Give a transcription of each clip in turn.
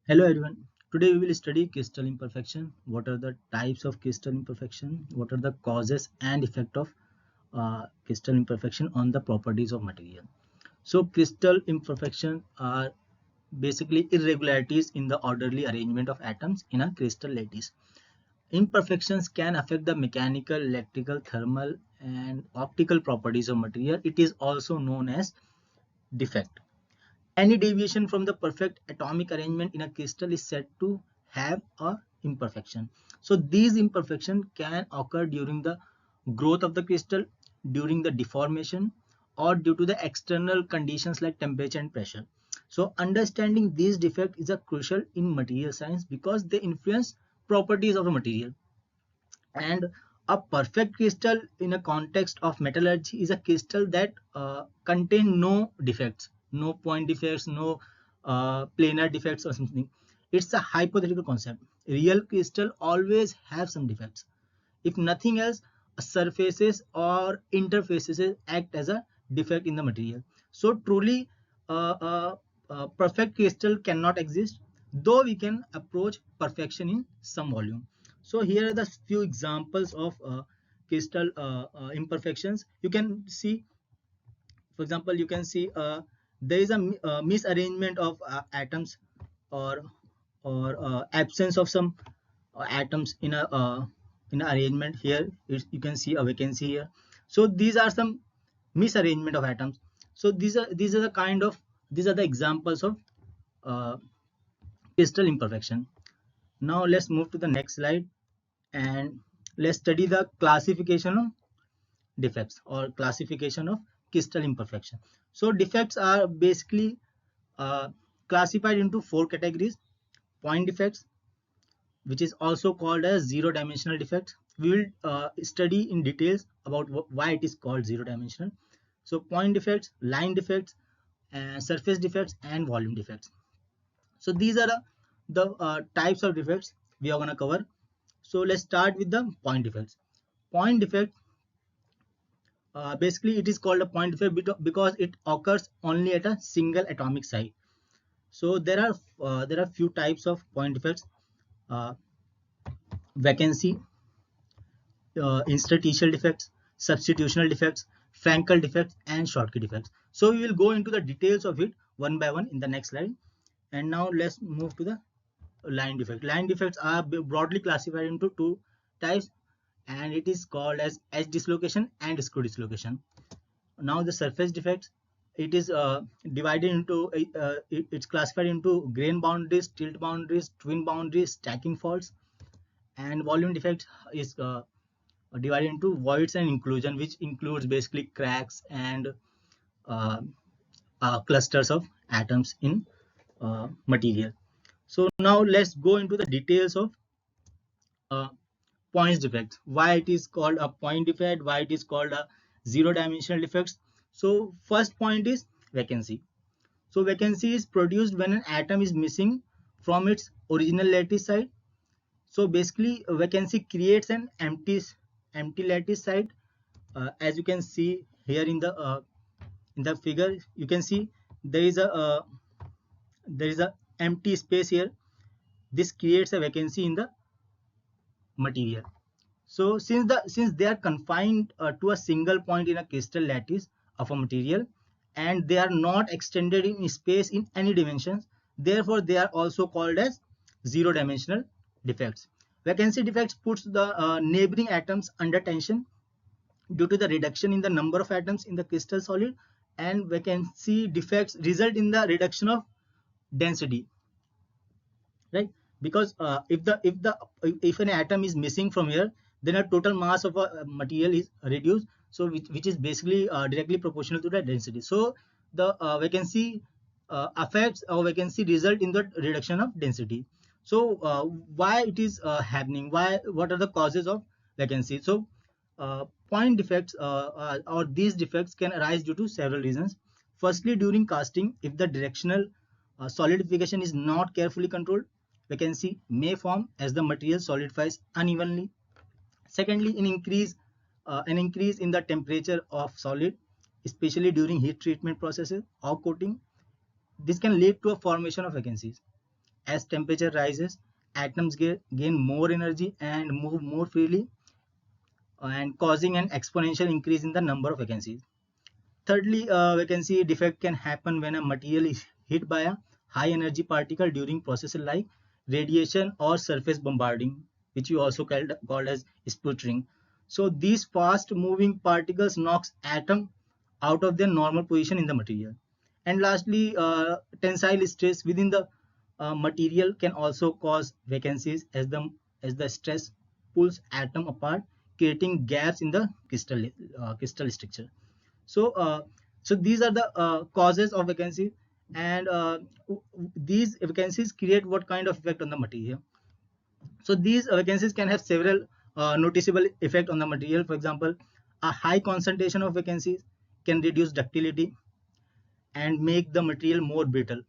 Hello everyone. Today we will study crystal imperfection. What are the types of crystal imperfection? What are the causes and effect of crystal imperfection on the properties of material? So crystal imperfection are basically irregularities in the orderly arrangement of atoms in a crystal lattice. Imperfections can affect the mechanical, electrical, thermal, and optical properties of material. It is also known as defect. Any deviation from the perfect atomic arrangement in a crystal is said to have a imperfection. So these imperfections can occur during the growth of the crystal, during the deformation, or due to the external conditions like temperature and pressure. So understanding these defects is a crucial in material science because they influence properties of a material. And a perfect crystal in a context of metallurgy is a crystal that contain no defects, no point defects, no planar defects or something. It's a hypothetical concept. Real crystal always have some defects. If nothing else, surfaces or interfaces act as a defect in the material. So truly perfect crystal cannot exist, though we can approach perfection in some volume. So here are the few examples of crystal imperfections. You can see, for example, you can see there is a misarrangement of atoms, or absence of some atoms in a arrangement. Here you can see a vacancy here. So these are some misarrangement of atoms. So these are the kind of, these are the examples of uh, crystal imperfection. Now let's move to the next slide and let's study the classification of defects or classification of crystal imperfection. So defects are basically uh, classified into four categories: point defects, which is also called as zero dimensional defects. We will study in details about why it is called zero dimensional. So point defects, line defects, surface defects, and volume defects. So these are the types of defects we are going to cover. So let's start with the point defects. Point defect, basically it is called a point defect because it occurs only at a single atomic site. So there are few types of point defects: uh, vacancy, interstitial defects, substitutional defects, Frenkel defects, and Schottky defects. So we will go into the details of it one by one in the next slide. And now let's move to the line defect. Line defects are broadly classified into two types, and it is called as edge dislocation and screw dislocation. Now the surface defects, it is divided into it's classified into grain boundaries, tilt boundaries, twin boundaries, stacking faults. And volume defect is divided into voids and inclusion, which includes basically cracks and uh, clusters of atoms in material. So now let's go into the details of uh, points defect, why it is called a point defect, why it is called a zero dimensional defects. So first point is vacancy. So vacancy is produced when an atom is missing from its original lattice site. So basically vacancy creates an empty lattice site. As you can see here in the figure, you can see there is a empty space here. This creates a vacancy in the material. So since they are confined to a single point in a crystal lattice of a material, and they are not extended in space in any dimensions, therefore they are also called as zero dimensional defects. Vacancy defects puts the neighboring atoms under tension due to the reduction in the number of atoms in the crystal solid, and vacancy defects result in the reduction of density, right? Because if an atom is missing from here, then a total mass of a material is reduced, so which is basically directly proportional to the density. So the vacancy affects, or vacancy result in the reduction of density. So why it is happening, what are the causes of vacancy? So point defects, or these defects can arise due to several reasons. Firstly, during casting, if the directional solidification is not carefully controlled, vacancy may form as the material solidifies unevenly. Secondly, an increase in the temperature of solid, especially during heat treatment processes or coating, this can lead to a formation of vacancies. As temperature rises, atoms gain more energy and move more freely, and causing an exponential increase in the number of vacancies. Thirdly, vacancy defect can happen when a material is hit by a high energy particle during processes like radiation or surface bombarding, which we also called as sputtering. So these fast moving particles knocks atom out of their normal position in the material. And lastly, tensile stress within the material can also cause vacancies as the stress pulls atom apart, creating gaps in the crystal structure. So, so these are the causes of vacancy, and these vacancies create what kind of effect on the material. So these vacancies can have several noticeable effect on the material. For example, a high concentration of vacancies can reduce ductility and make the material more brittle,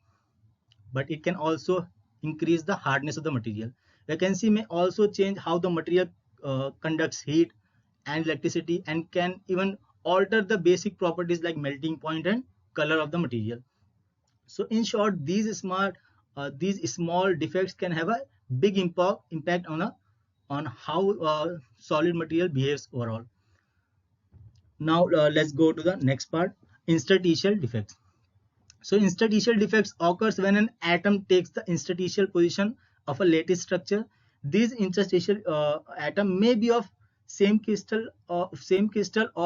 but it can also increase the hardness of the material. Vacancy may also change how the material conducts heat and electricity, and can even alter the basic properties like melting point and color of the material. So in short, these small defects can have a big impact on how solid material behaves overall. Now let's go to the next part, interstitial defects. So interstitial defects occurs when an atom takes the interstitial position of a lattice structure. These interstitial atom may be of same crystal or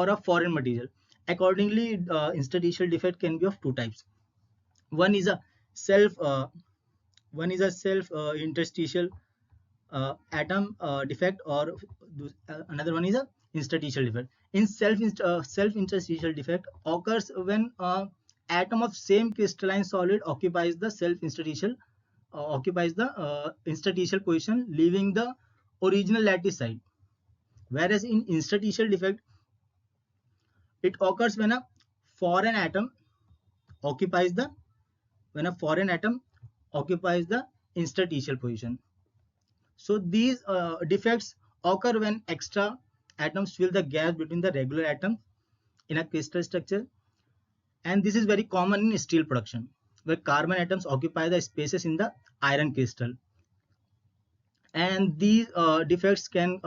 a foreign material. Accordingly, interstitial defect can be of two types. One is a self self interstitial atom defect, or another one is a interstitial defect. In self interstitial defect occurs when atom of same crystalline solid occupies the interstitial position, leaving the original lattice side. Whereas in interstitial defect, it occurs foreign atom occupies the when a foreign atom occupies the interstitial position. So these defects occur when extra atoms fill the gap between the regular atoms in a crystal structure, and this is very common in steel production, where carbon atoms occupy the spaces in the iron crystal. And these defects can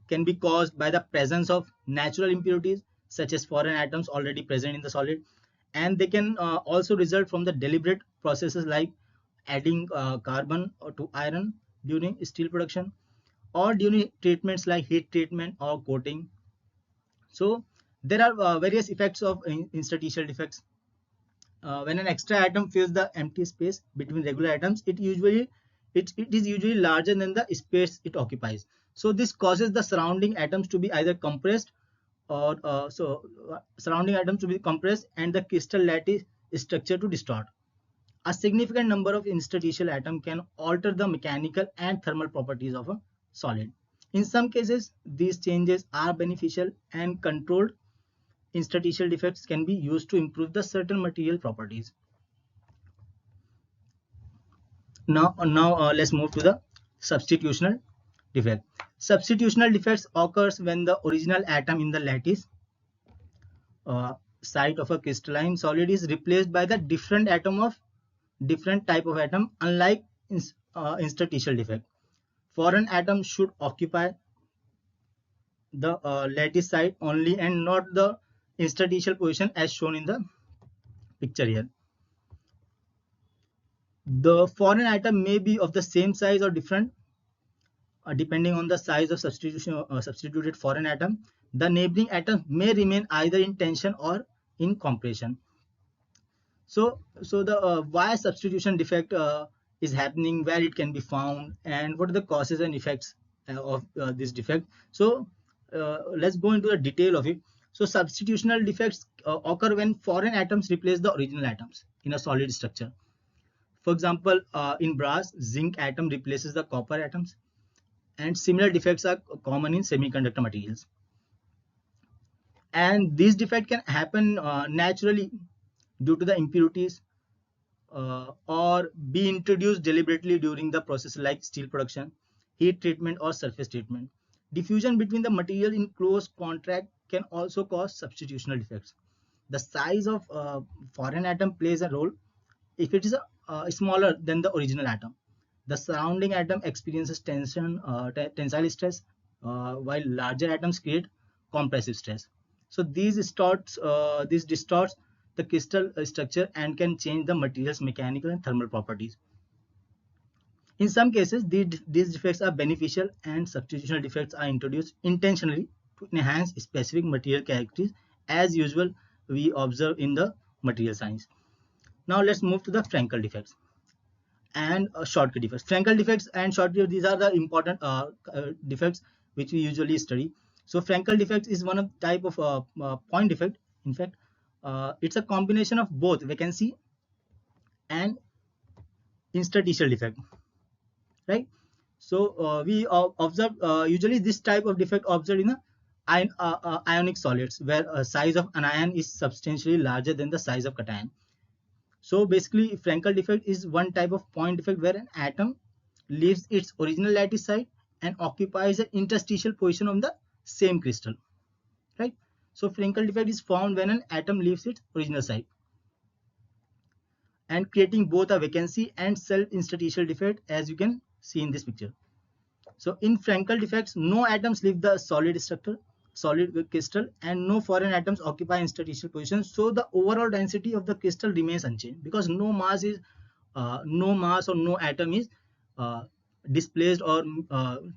be caused by the presence of natural impurities such as foreign atoms already present in the solid, and they can also result from the deliberate processes like adding carbon to iron during steel production, or during treatments like heat treatment or coating. So there are various effects of interstitial defects. When an extra atom fills the empty space between regular atoms, it is usually larger than the space it occupies. So this causes the surrounding atoms to be either compressed, or surrounding atoms to be compressed, and the crystal lattice structure to distort. A significant number of interstitial atoms can alter the mechanical and thermal properties of a solid. In some cases, these changes are beneficial, and controlled interstitial defects can be used to improve the certain material properties. Now let's move to the substitutional defect. Substitutional defects occurs when the original atom in the lattice site of a crystalline solid is replaced by the different type of atom. Unlike interstitial defect, foreign atoms should occupy the lattice site only, and not the interstitial position as shown in the picture here. The foreign atom may be of the same size or different, depending on the size of substituted foreign atom. The neighboring atom may remain either in tension or in compression. So the why substitution defect is happening, where it can be found, and what are the causes and effects of this defect. So let's go into the detail of it. So substitutional defects occur when foreign atoms replace the original atoms in a solid structure. For example, in brass, zinc atom replaces the copper atoms, and similar defects are common in semiconductor materials. And these defects can happen naturally due to the impurities, or be introduced deliberately during the process like steel production, heat treatment, or surface treatment. Diffusion between the material in close contact can also cause substitutional defects. The size of foreign atom plays a role. If it is smaller than the original atom. The surrounding atom experiences tensile stress, while larger atoms create compressive stress. So this distorts the crystal structure and can change the material's mechanical and thermal properties. In some cases, these defects are beneficial and substitutional defects are introduced intentionally to enhance specific material characteristics, as usual we observe in the material science. Now let's move to the Frenkel defects and Schottky defects. Frenkel defects and Schottky, these are the important defects which we usually study. So Frenkel defects is one of type of point defect. In fact, it's a combination of both vacancy and interstitial defect, right? So we observe usually this type of defect observed in ionic solids, where size of an ion is substantially larger than the size of cation. So basically, Frenkel defect is one type of point defect where an atom leaves its original lattice site and occupies an interstitial position on the same crystal, right? So Frenkel defect is formed when an atom leaves its original site and creating both a vacancy and self-interstitial defect, as you can see in this picture. So in Frenkel defects, no atoms leave the solid crystal, and no foreign atoms occupy interstitial positions. So the overall density of the crystal remains unchanged because no mass or no atom is displaced or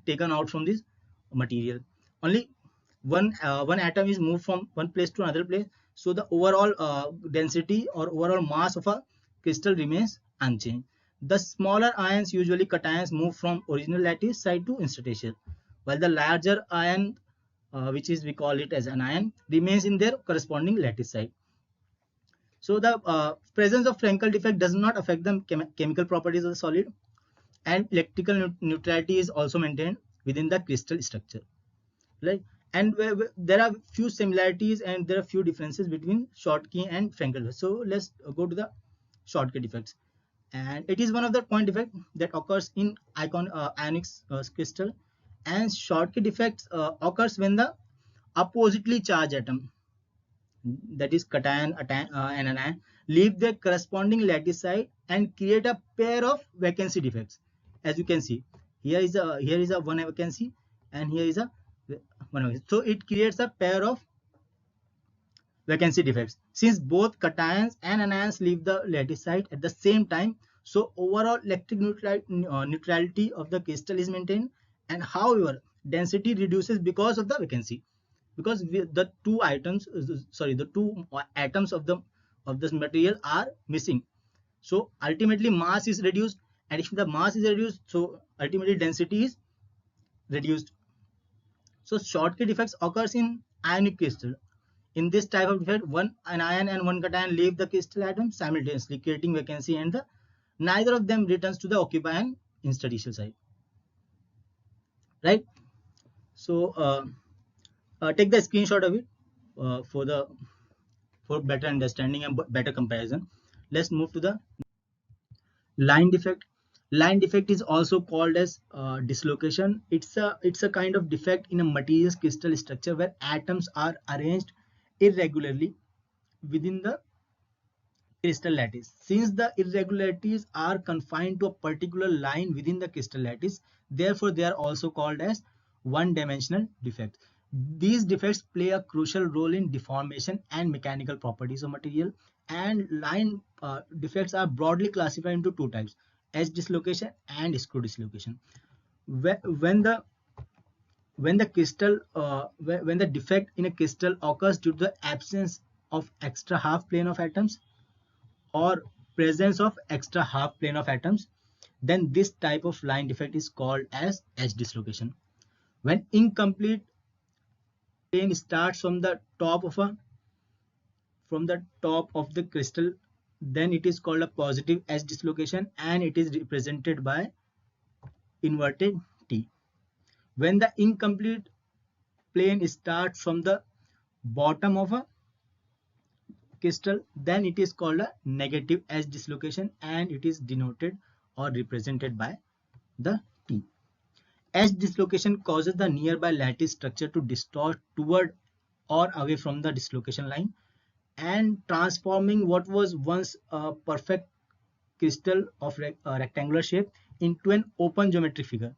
taken out from this material. Only one atom is moved from one place to another place. So the overall density or overall mass of a crystal remains unchanged. The smaller ions, usually cations, move from original lattice site to interstitial, while the larger ion, which is we call it as an ion, remains in their corresponding lattice site. So the presence of Frenkel defect does not affect the chemical properties of the solid, and electrical neutrality is also maintained within the crystal structure, right? And there are few similarities and there are few differences between Schottky and Frenkel. So let's go to the Schottky defects. And it is one of the point defect that occurs in ionic crystal, and Schottky defects occurs when the oppositely charged atom, that is cation and anion, leave their corresponding lattice site and create a pair of vacancy defects. As you can see, here is a one vacancy and here is a one vacancy. So it creates a pair of vacancy defects since both cations and anions leave the lattice site at the same time. So overall electric neutrality of the crystal is maintained, and however density reduces because of the vacancy, because the two atoms of this material are missing. So ultimately mass is reduced, and if the mass is reduced, so ultimately density is reduced. So Schottky defects occurs in ionic crystal. In this type of defect, an ion and one cation leave the crystal atom simultaneously, creating vacancy, and neither of them returns to the occupying interstitial site, right? So take the screenshot of it for better understanding and better comparison. Let's move to the line defect. Line defect is also called as dislocation. It's a kind of defect in a material's crystal structure where atoms are arranged irregularly within the crystal lattice. Since the irregularities are confined to a particular line within the crystal lattice, therefore they are also called as one-dimensional defects. These defects play a crucial role in deformation and mechanical properties of material, and line defects are broadly classified into two types: edge dislocation and screw dislocation. When the defect in a crystal occurs due to the absence of extra half plane of atoms or presence of extra half plane of atoms, then this type of line defect is called as edge dislocation. When incomplete plane starts from the top of the crystal, then it is called a positive edge dislocation, and it is represented by inverted T. When the incomplete plane starts from the bottom of a crystal, then it is called a negative edge dislocation, and it is denoted or represented by the T. Edge dislocation causes the nearby lattice structure to distort toward or away from the dislocation line and transforming what was once a perfect crystal of rectangular shape into an open geometric figure,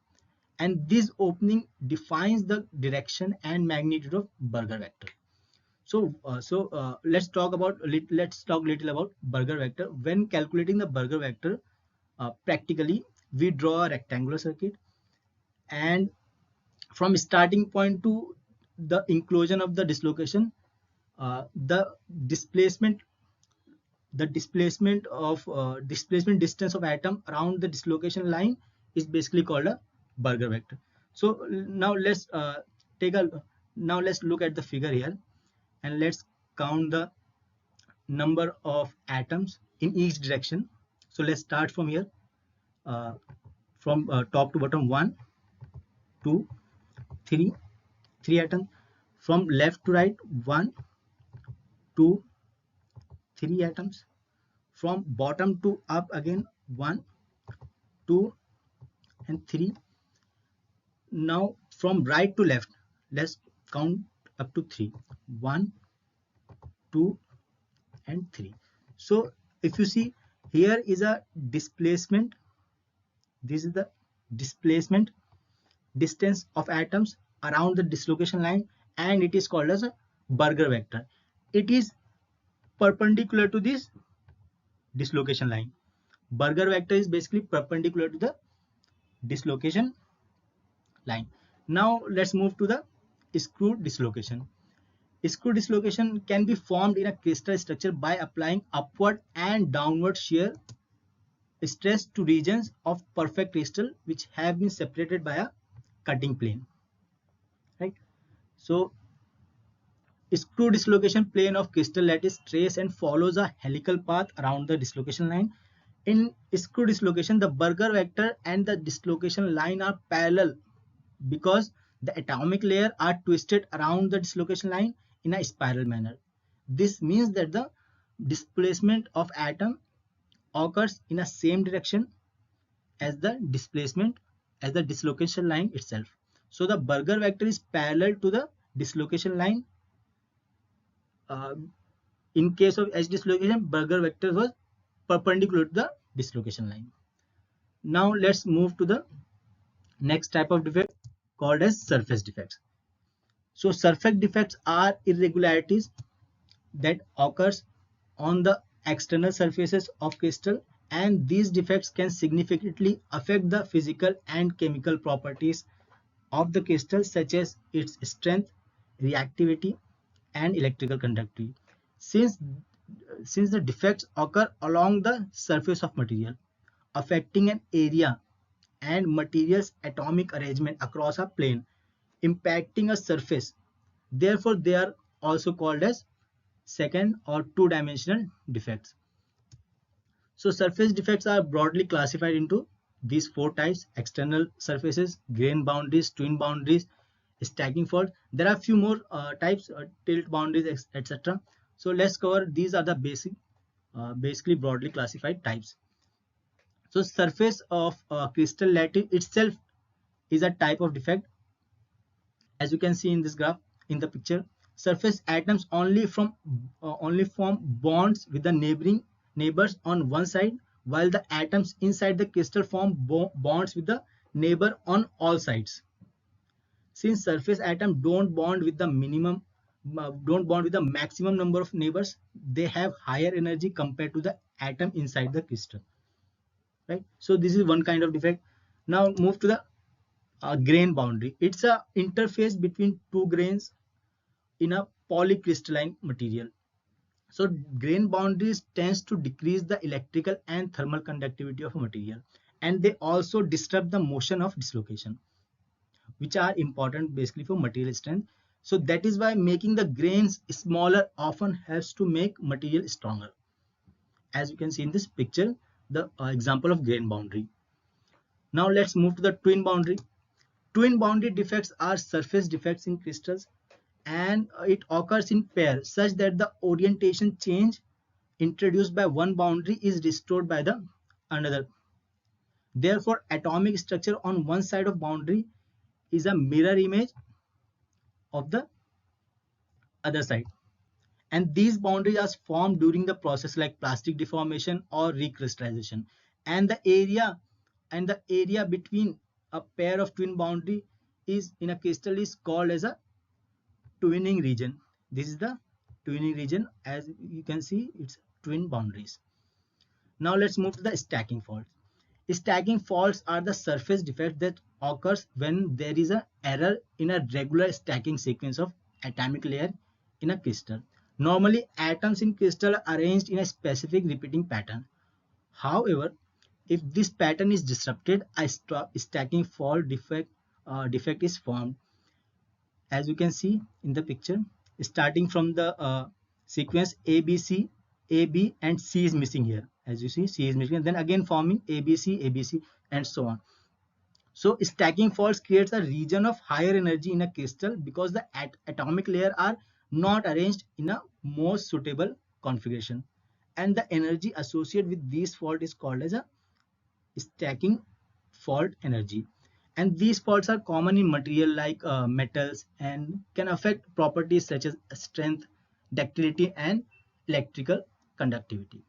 and this opening defines the direction and magnitude of Burger vector. So let's talk little about Burger vector. When calculating the Burger vector, practically we draw a rectangular circuit, and from starting point to the inclusion of the dislocation, the displacement displacement distance of atom around the dislocation line is basically called a Burger vector. So take a now let's look at the figure here, and let's count the number of atoms in each direction. So let's start from here, from top to bottom. 1, 2, 3, 3 atoms. From left to right, 1, 2, 3 atoms. From bottom to up again, 1, 2, and 3. Now from right to left, let's count up to 3. 1, 2, and 3. So if you see, here is a displacement. This is the displacement distance of atoms around the dislocation line, and it is called as a Burger vector. It is perpendicular to this dislocation line. Burger vector is basically perpendicular to the dislocation line. Now let's move to the screw dislocation. Screw dislocation can be formed in a crystal structure by applying upward and downward shear stress to regions of perfect crystal which have been separated by a cutting plane. Right. So screw dislocation plane of crystal lattice trace and follows a helical path around the dislocation line. In screw dislocation, the Burger vector and the dislocation line are parallel because the atomic layer are twisted around the dislocation line in a spiral manner. This means that the displacement of atom occurs in the same direction as the dislocation line itself. So the Burger vector is parallel to the dislocation line. In case of edge dislocation, Burger vector was perpendicular to the dislocation line. Now let's move to the next type of defect called as surface defects. So surface defects are irregularities that occurs on the external surfaces of crystal, and these defects can significantly affect the physical and chemical properties of the crystal, such as its strength, reactivity, and electrical conductivity. Since the defects occur along the surface of material, affecting an area and material's atomic arrangement across a plane, impacting a surface, therefore they are also called as second or two-dimensional defects. So surface defects are broadly classified into these 4 types: external surfaces, grain boundaries, twin boundaries, stacking fault. There are a few more types, tilt boundaries, etc. So let's cover these are the basically broadly classified types. So surface of crystal lattice itself is a type of defect. As you can see in this graph, in the picture, surface atoms only form bonds with the neighbors on one side, while the atoms inside the crystal form bonds with the neighbor on all sides. Since surface atoms don't bond with the maximum number of neighbors, they have higher energy compared to the atom inside the crystal. Right. So this is one kind of defect. Now move to the grain boundary. It's a interface between two grains in a polycrystalline material. So grain boundaries tends to decrease the electrical and thermal conductivity of a material, and they also disrupt the motion of dislocation, which are important basically for material strength. So that is why making the grains smaller often helps to make material stronger. As you can see in this picture, the example of grain boundary. Now let's move to the twin boundary. Twin boundary defects are surface defects in crystals, and it occurs in pair such that the orientation change introduced by one boundary is restored by the another. Therefore, atomic structure on one side of boundary is a mirror image of the other side, and these boundaries are formed during the process like plastic deformation or recrystallization, and the area between a pair of twin boundary is in a crystal is called as a twinning region. This is the twinning region. As you can see, it's twin boundaries. Now let's move to the stacking faults. Stacking faults are the surface defect that occurs when there is an error in a regular stacking sequence of atomic layer in a crystal. Normally, atoms in crystal are arranged in a specific repeating pattern. However, if this pattern is disrupted, a stacking fault defect is formed. As you can see in the picture, starting from the sequence ABC, AB and C is missing here. As you see, C is missing, then again forming ABC, ABC and so on. So stacking faults creates a region of higher energy in a crystal because the atomic layer are not arranged in a most suitable configuration, and the energy associated with this fault is called as a stacking fault energy. And these faults are common in material like metals and can affect properties such as strength, ductility and electrical conductivity.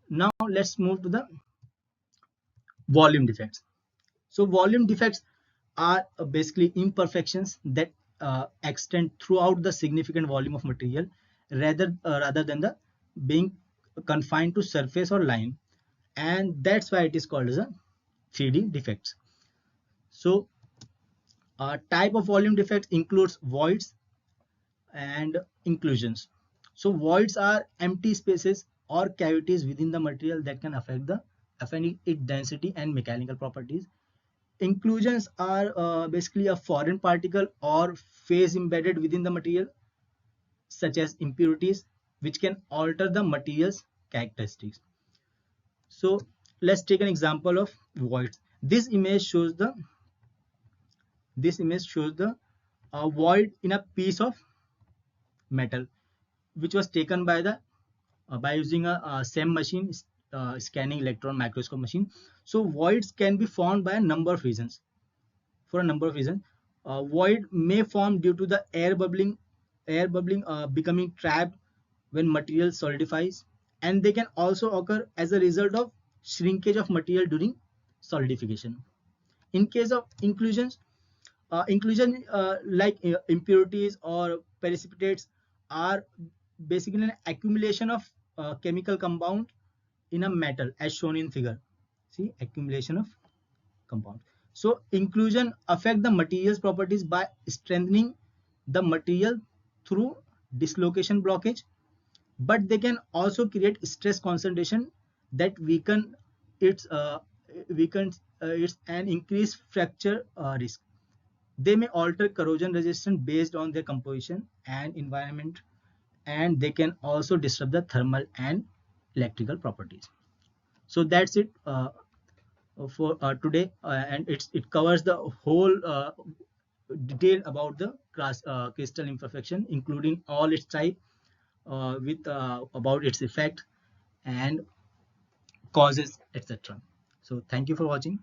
Now let's move to the volume defects. So volume defects are basically imperfections that extend throughout the significant volume of material rather than the being confined to surface or line, and that's why it is called as a 3D defects. So type of volume defects includes voids and inclusions. So voids are empty spaces or cavities within the material that can affect its density and mechanical properties. Inclusions are basically a foreign particle or phase embedded within the material, such as impurities, which can alter the material's characteristics. So let's take an example of voids. This image shows the void in a piece of metal, which was taken by using a SEM machine, scanning electron microscope machine. So voids can be formed by a number of reasons. For a number of reasons, void may form due to the air bubbling becoming trapped when material solidifies, and they can also occur as a result of shrinkage of material during solidification. In case of inclusion like impurities or precipitates are basically an accumulation of chemical compound in a metal as shown in figure. See, accumulation of compound. So inclusion affect the material's properties by strengthening the material through dislocation blockage, but they can also create stress concentration that weakens its and increase fracture risk. They may alter corrosion resistance based on their composition and environment, and they can also disrupt the thermal and electrical properties. So that's it for today, and it covers the whole detail about the crystal imperfection, including all its type, with about its effect and causes, etc. So thank you for watching.